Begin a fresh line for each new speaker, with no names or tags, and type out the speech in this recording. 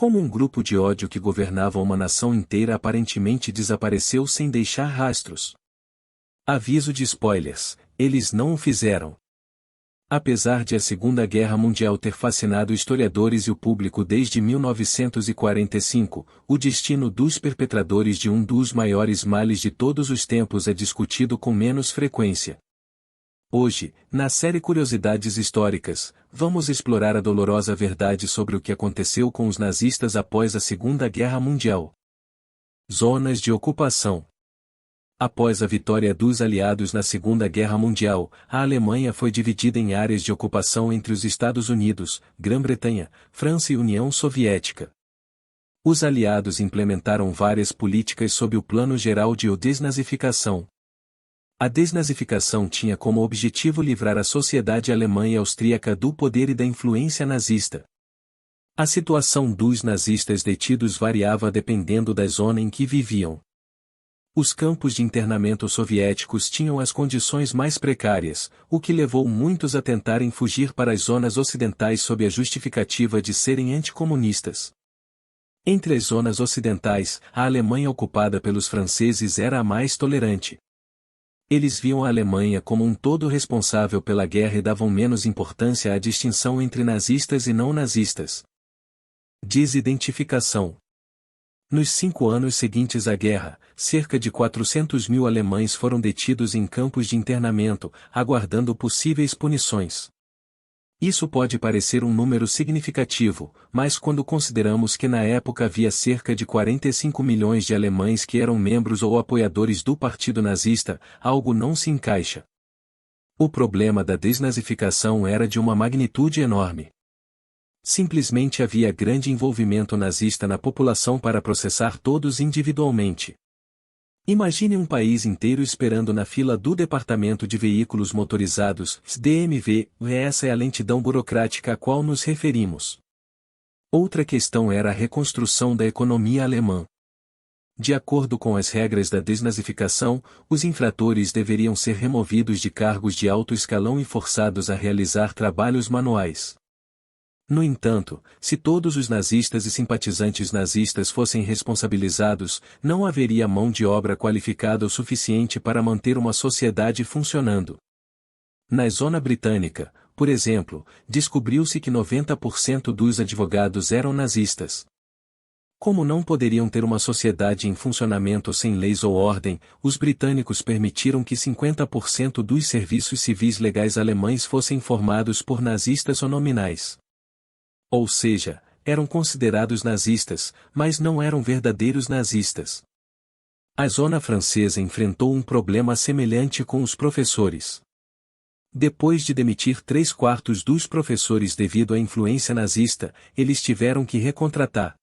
Como um grupo de ódio que governava uma nação inteira aparentemente desapareceu sem deixar rastros. Aviso de spoilers, eles não o fizeram. Apesar de a Segunda Guerra Mundial ter fascinado historiadores e o público desde 1945, o destino dos perpetradores de um dos maiores males de todos os tempos é discutido com menos frequência. Hoje, na série Curiosidades Históricas, vamos explorar a dolorosa verdade sobre o que aconteceu com os nazistas após a Segunda Guerra Mundial. Zonas de ocupação. Após a vitória dos aliados na Segunda Guerra Mundial, a Alemanha foi dividida em áreas de ocupação entre os Estados Unidos, Grã-Bretanha, França e União Soviética. Os aliados implementaram várias políticas sob o Plano Geral de Desnazificação. A desnazificação tinha como objetivo livrar a sociedade alemã e austríaca do poder e da influência nazista. A situação dos nazistas detidos variava dependendo da zona em que viviam. Os campos de internamento soviéticos tinham as condições mais precárias, o que levou muitos a tentarem fugir para as zonas ocidentais sob a justificativa de serem anticomunistas. Entre as zonas ocidentais, a Alemanha ocupada pelos franceses era a mais tolerante. Eles viam a Alemanha como um todo responsável pela guerra e davam menos importância à distinção entre nazistas e não nazistas. Desidentificação. Nos 5 anos seguintes à guerra, cerca de 400.000 alemães foram detidos em campos de internamento, aguardando possíveis punições. Isso pode parecer um número significativo, mas quando consideramos que na época havia cerca de 45 milhões de alemães que eram membros ou apoiadores do Partido Nazista, algo não se encaixa. O problema da desnazificação era de uma magnitude enorme. Simplesmente havia grande envolvimento nazista na população para processar todos individualmente. Imagine um país inteiro esperando na fila do Departamento de Veículos Motorizados, DMV, essa é a lentidão burocrática a qual nos referimos. Outra questão era a reconstrução da economia alemã. De acordo com as regras da desnazificação, os infratores deveriam ser removidos de cargos de alto escalão e forçados a realizar trabalhos manuais. No entanto, se todos os nazistas e simpatizantes nazistas fossem responsabilizados, não haveria mão de obra qualificada o suficiente para manter uma sociedade funcionando. Na zona britânica, por exemplo, descobriu-se que 90% dos advogados eram nazistas. Como não poderiam ter uma sociedade em funcionamento sem leis ou ordem, os britânicos permitiram que 50% dos serviços civis legais alemães fossem formados por nazistas ou nominais. Ou seja, eram considerados nazistas, mas não eram verdadeiros nazistas. A zona francesa enfrentou um problema semelhante com os professores. Depois de demitir 3/4 dos professores devido à influência nazista, eles tiveram que recontratar.